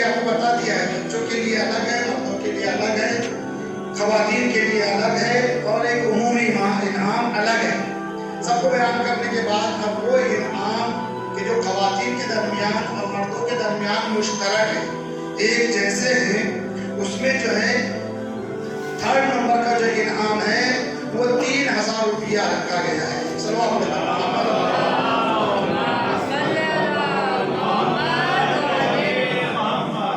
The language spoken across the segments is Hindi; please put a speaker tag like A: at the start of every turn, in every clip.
A: लिए आपको बता दिया है, बच्चों के लिए अलग है, मर्दों के लिए अलग है, खवातीन के लिए अलग है, और एक उमूमी इनाम अलग है। सबको बयान करने के बाद अब वो इनाम कि जो खवातीन के दरमियान और मर्दों के दरमियान मुश्तरक है, एक जैसे हैं, उसमें जो है 3rd नंबर का जो इनाम है वो 3000 रुपया रखा गया है।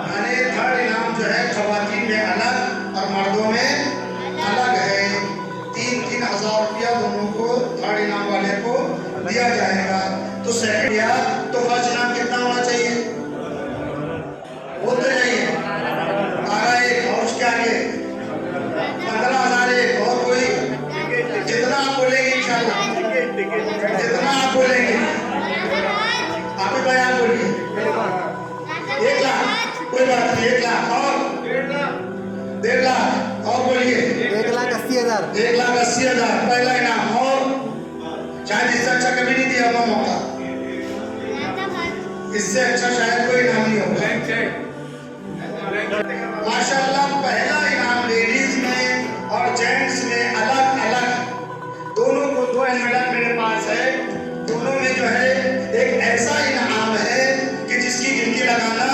A: यानी 3rd इनाम जो है खवातीन में अलग और मर्दों में अलग है। 3,000 रुपया दोनों को 3rd इनाम वाले को दिया जाएगा। तो सेकंड या तो फर्स्ट इनाम कितना होना चाहिए? बोलते जाइए। 12,000 और उसके आगे 15,000 और कोई जितना आप बोलेंगे इंशाल्लाह, जितना आप बोलेंगे आप ही बयान बोलिए। 1 लाख कोई बात नहीं, 1 लाख और 1.5 लाख और बोलिए
B: 1,80,000
A: 1,80,000 पहला इनाम। और शायद इससे अच्छा कभी नहीं दिया होगा मौका, इससे अच्छा शायद कोई इनाम नहीं होगा। माशाल्लाह पहला इनाम लेडीज में और जेंट्स में अलग अलग दोनों को 2 एनवेलप मेरे पास है। दोनों में जो है एक ऐसा इनाम है कि जिसकी गिनती लगाना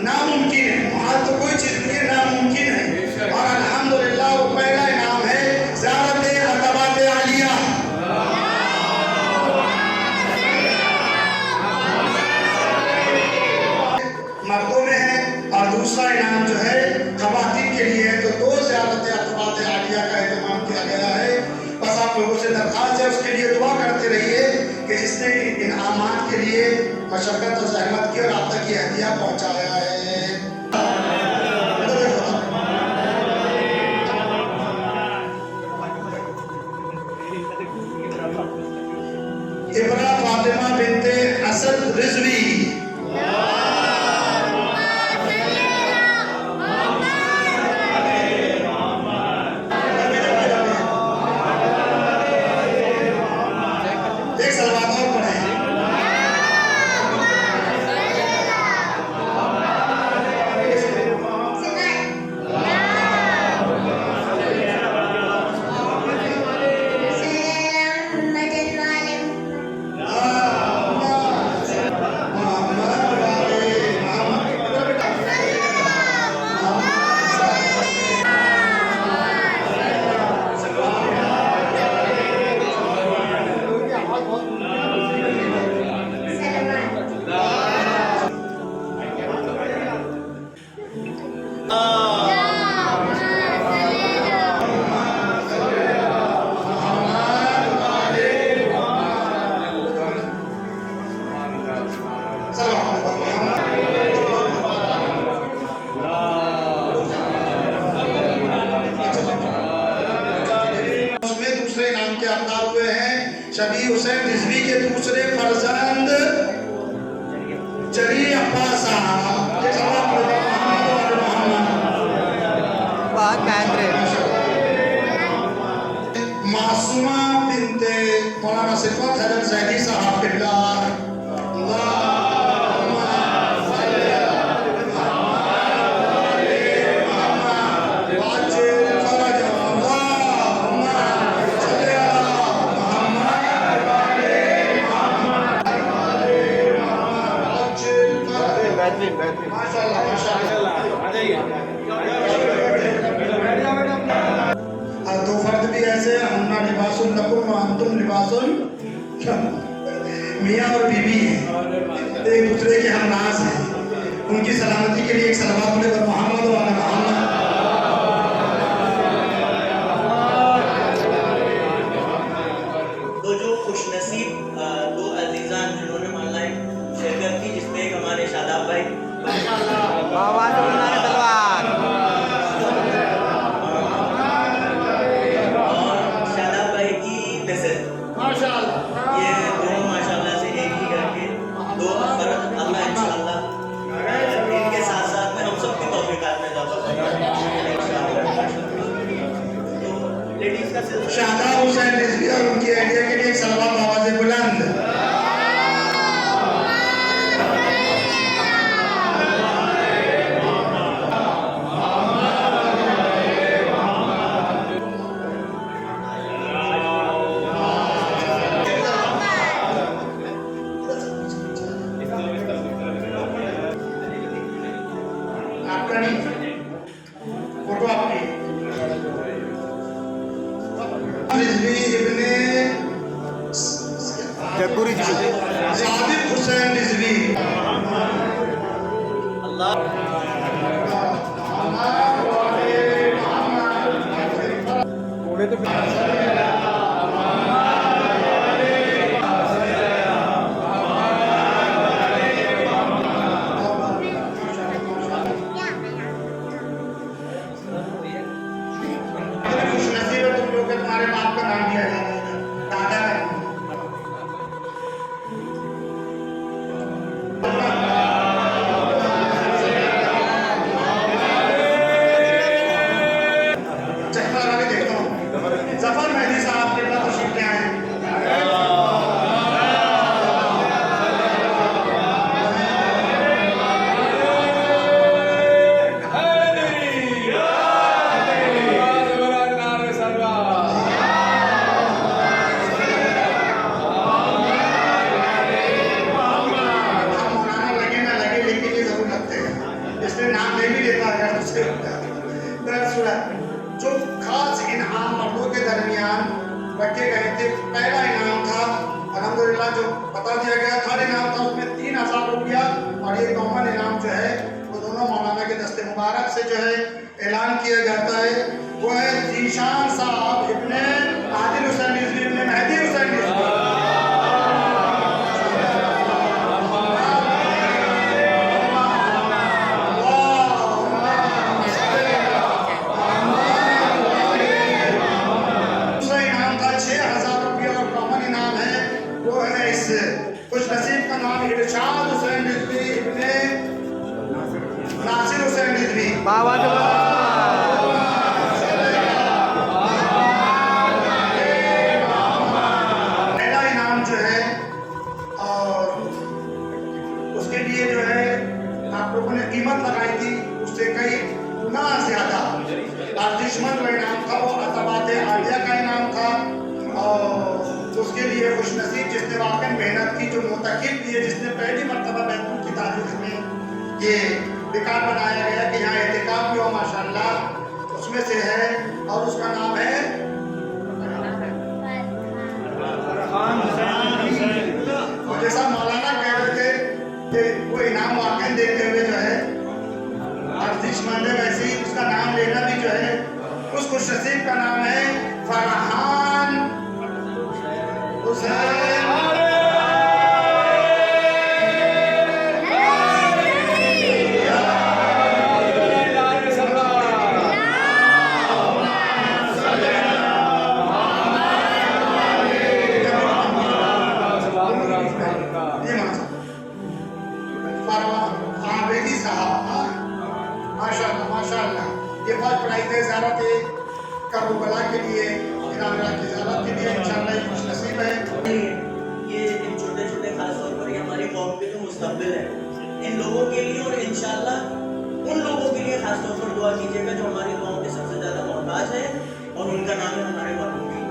A: नामुमकिन है। वहाँ तो कोई चीज नहीं है, नामुमकिन है। और अल्हम्दुलिल्लाह वो पहला इनाम है ज़ियारत अतबात आलिया। मर्दों में है और दूसरा इनाम जो है खवातीन के लिए है। तो 2 ज़ियारत अतबात आलिया का एहतमाम किया गया है। बस आप लोगों से दरख्वास्त है उसके लिए दुआ करते रहिए कि जिसने इन इनामात के लिए मशक्कत और ज़हमत की और आप तक ये हदिया पहुँचाया है। इब्रा फातिमा बिनते असद रिजवी। एक सलवात और पढ़े। शबी हुसैन रिजवी के दूसरे फर्जंद जरी अब्बास मासूमा बिनते मौलाना सिफत हजरत ज़ैदी साहब किबला। दो फर्द भी ऐसे अन्ना लिबासुल लकुम व अंतुम लिबासुल, मियाँ और बीवी हैं, एक दूसरे के हम नाज हैं। उनकी सलामती के लिए एक सलावत बोले बर मोहम्मद व अला मोहम्मद।
C: तो जो खुशनसीब 2 अजीजान जिन्होंने ऑनलाइन शिरकत की, जिसमें एक हमारे शादाब भाई ये दोनों माशाल्लाह से एक ही घर के 2 फर्द अल्लाह इंशाल्लाह इनके साथ साथ में हम सबकी तौफीकात में तो लेडीज का सिर्फ
A: शादाब हुसैन रिजवी और उनकी आइडिया के लिए एक सलवात आवाज़ बुलंद। आपका नहीं, फोटो आपकी। रिजवी इब्ने सादिक हुसैन रिजवी।
C: अल्लाह
A: खुशनसीब है तुम लोग के तुम्हारे बाप का नाम लिया जाता है, दादा का नाम। चश्मा लगा के देखता हूँ। जफर मेहदी साहब के पास तशरीफ ले आए हैं। जो खास इनाम मर्दों के दरमियान रखे गए थे, पहला इनाम था अल्हम्दुलिल्लाह जो बता दिया गया, थर्ड इनाम था उसमें 3000 रुपया, और ये कॉमन इनाम जो है वो दोनों मौलाना के दस्ते मुबारक से जो है ऐलान किया जाता है। वो है जीशान साहब इब्ने आदिल हुसैन रिजवी इब्ने मेहदी हुसैन रिजवी। कुछ नसीब का नाम इरशाद हुसैन रिजवी इब्ने नासिर हुसैन रिजवी। पहला इनाम जो है, और उसके लिए जो है आप लोगों ने कीमत लगाई थी, उससे कई गुना ज्यादा आर्टिशमन का इनाम था, वो अतबात आलिया का इनाम था। और उसके लिए खुश नसीब जिसने वाकई मेहनत की, जो मुतकिब किए, जिसने पहली मरतबा बैतूल की तारीख में ये रिकॉर्ड बनाया गया कि यहाँ एहतिकाफ भी हो माशाल्लाह, उसमें से है, और उसका नाम है और जैसा मौलाना कह रहे थे कि वो इनाम वाकई देखते हुए जो है अर्जिशमंद है, वैसे ही उसका नाम लेना भी जो है, उस खुश नसीब का नाम है फरहान हुसैन। माशाअल्लाह, ये फर्स्ट प्राइज है ज़ियारत करबला के लिए, इनाम की ज़ियारत के लिए इंशाअल्लाह ये खुश नसीब है।
C: ये इन छोटे छोटे खास तौर पर ये हमारी कौम के जो मुस्तकबिल है, इन लोगों के लिए और इंशाअल्लाह उन लोगों के लिए खास तौर पर दुआ कीजिएगा जो हमारी कौम के सबसे ज़्यादा मोहताज है, और उनका नाम है हमारे मरहूमी।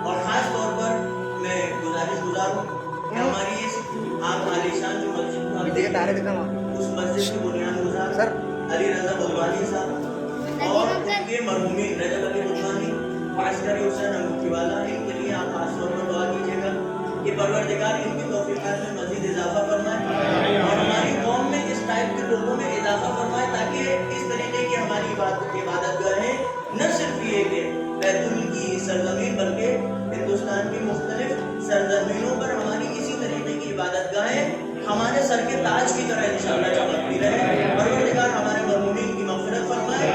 C: और ख़ास तौर पर मैं गुजारिश हूँ कि हमारी इस आप आलीशान जो मस्जिद उस मस्जिद के बुनियाद गुजार अली रज़ा बुलवानी साहब और उनके मरहूमी रजब अली बुलवानी, आस्करी हुसैन अंगूठीवाला, इनके लिए आप खास तौर पर दुआ कीजिएगा कि परवरदिगार इनकी तौफीक़ात में मज़ीद इजाफा फरमाए और हमारी कौम में इस टाइप के लोगों में इजाफा फरमाए, ताकि इस तरीके की हमारी इबादतगाहें न सिर्फ ये कि बैतुल की सरजमीन बल्कि हिंदुस्तान की मुख्तलिफ सरजमीनों पर हमारी इसी तरीके की इबादतगाहें हमारे सर के ताज की तरह इंशाअल्लाह चमकती रहे। परवरदिगार हमारे मरहूमीन की मग़फ़िरत फरमाए,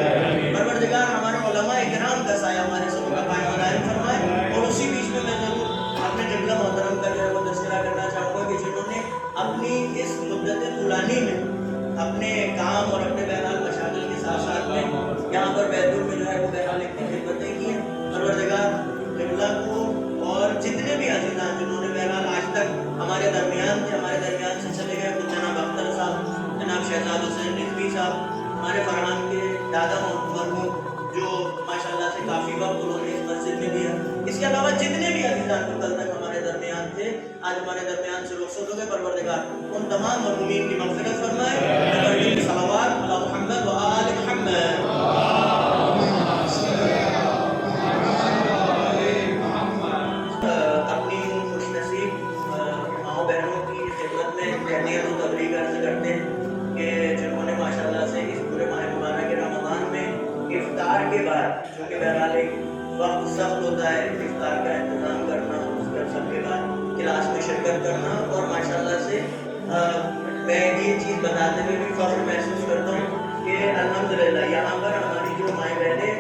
C: परवरदिगार हमारे उलमा इकराम का साया हमारे सब का कायम दायम फरमाए। और उसी बीच में मैं ज़रूर अपने क़िबला मोहतरम का जो है वो तज़किरा करना चाहूँगा कि जिन्होंने अपनी इस मुद्दत तुलानी में अपने काम और अपने बहरहाल मशागिल के साथ साथ में यहाँ पर बैतूल में जो है वो बहरहाल इतनी खिदमतें की हैं। परवरदिगार क़िबला को और जितने भी अज़ीज़ान जिन्होंने बहरहाल आज तक हमारे दरमियान थे, हमारे दरमियान से चले गए, कुछ जनाब अख्तर साहब, जनाब शहजाद हुसैन रिजवी साहब, हमारे फरहान के दादा मरहूम जो माशाल्लाह से काफ़ी वक्त उन्होंने इस मस्जिद में दिया, इसके अलावा जितने भी अज़ीज़ान को कल तक हमारे दरमियान थे, आज हमारे दरमियान से रुखसत हो गए, परवरदिगार उन तमाम मरहूमीन की मग़फ़िरत फरमाए। सलावत अला मुहम्मद व आले मुहम्मद। अपनी खुशनसीब माओ बहनों की खिदमत में तहनीत व तबरीक अर्ज़ करते हैं कि जिन्होंने माशाअल्लाह से इस पूरे माह मुबारक के रमज़ान में इफ्तार के बाद, चूँकि बहरहाल एक वक्त सख्त होता है इफ्तार का इंतज़ाम करना, उसके सबके बाद क्लास में शिरकत करना, और माशाअल्लाह से मैं ये चीज़ बताते हुए भी फ़ख्र महसूस करता हूँ कि अल्हम्दुलिल्लाह यहाँ पर हमारी जो माएँ बहनें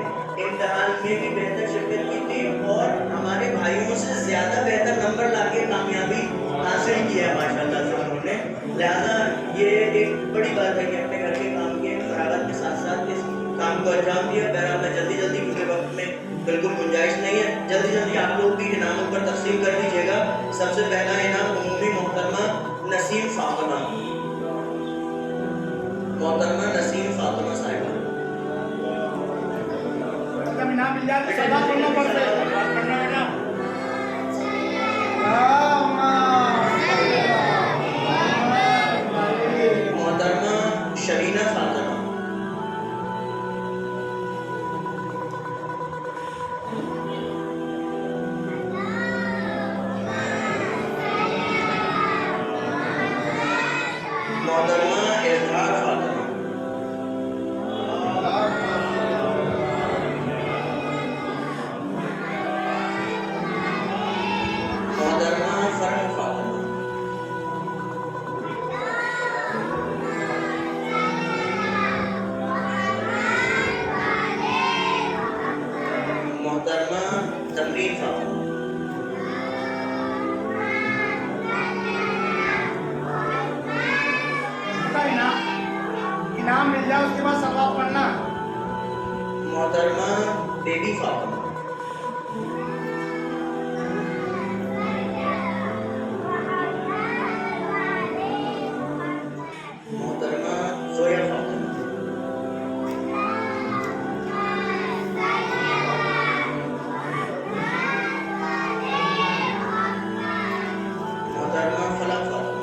C: इम्तिहान में भी बेहतर शिरकत की थी और हमारे भाइयों से ज़्यादा बेहतर नंबर लाके कामयाबी हासिल किया है माशाअल्लाह से उन्होंने। लिहाजा ये एक बड़ी बात है कि अपने घर के काम के फरागत के साथ साथ इस काम को अंजाम दिया। बहरहाल मैं जल्दी क्योंकि वक्त में बिल्कुल गुंजाइश नहीं है, जल्दी आप लोग भी इनामों पर तकसीम कर दीजिएगा। सबसे पहला इनाम उम्मी मोहतरमा नसीम फातिमा, मोहतरमा नसीम फातिमा साहिबा।
B: इनाम मिल जाए तो सदा करना पड़ता है।
C: मोहतरमा शरीना फातिमा, मोहतरमा इज़हार फातिमा, मोहतरमा फरह फातिमा, मोहतरमा तमरीन फातिमा,
B: इनाम मिल जाए उसके बाद सवाब पढ़ना।
C: मोहतरमा बेबी फातिमा, मोहतरमा जोया फातिमा, मोहतरमा फलक फातिमा,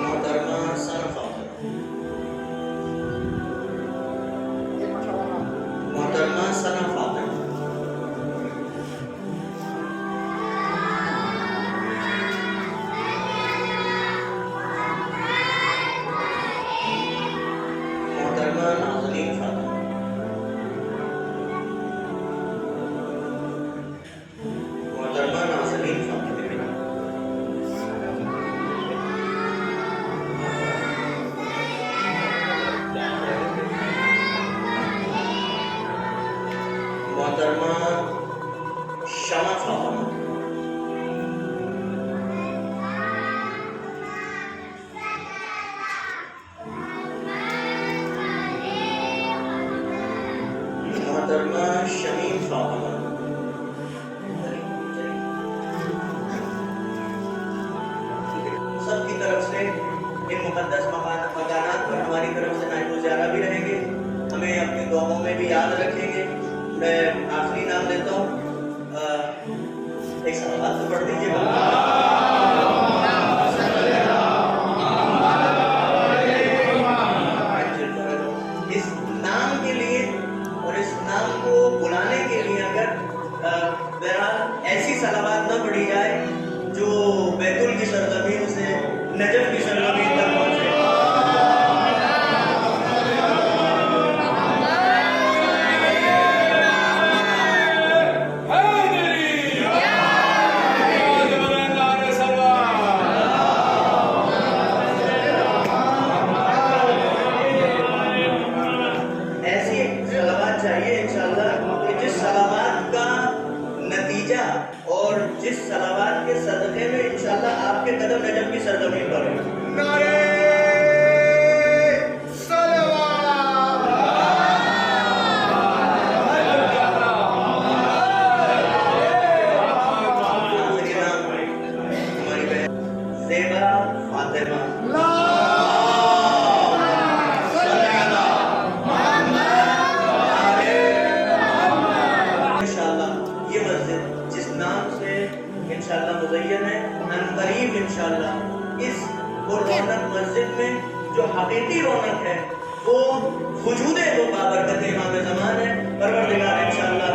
C: मोहतरमा सना फातिमा, मोहतरमा सना फातिमा, मोहतरमा नाज़नीन फातिमा, मोहतरमा नाज़नीन फातिमा, मोहतरमा शमा फातिमा, मोहतरमा शमीम फातिमा, सबकी तरफ से इन मुक़द्दस मकानात पर हमारी तरफ से नाइबुज़ारा भी रहेंगे, हमें अपनी दुआओं में भी याद रखेंगे। मैं आखिरी नाम लेता हूँ, एक सवाल तो पढ़ दीजिएगा। इस नाम के लिए और इस नाम को बुलाने के लिए अगर बहरहाल ऐसी सलावत न पढ़ी जाए जो बैतुल की सरजमीन से नजफ की सरजमीन तक पहुँचे। ऐसी सलावत चाहिए इंशाअल्लाह कि जिस सलावत का नतीजा और जिस सलावत के सदक़े में इंशाअल्लाह आपके कदम नजफ की सरजमीन पर हो।
B: नारे
C: हमारी बहन ज़ेबा फातिमा। इंशाल्लाह मुज़य्यन है। अनक़रीब इंशाल्लाह इस वो रौनक मस्जिद में जो हकीकी रौनक है वो वजूद वो बाबरकत इमाम ज़मान है। परवरदिगार इंशाल्लाह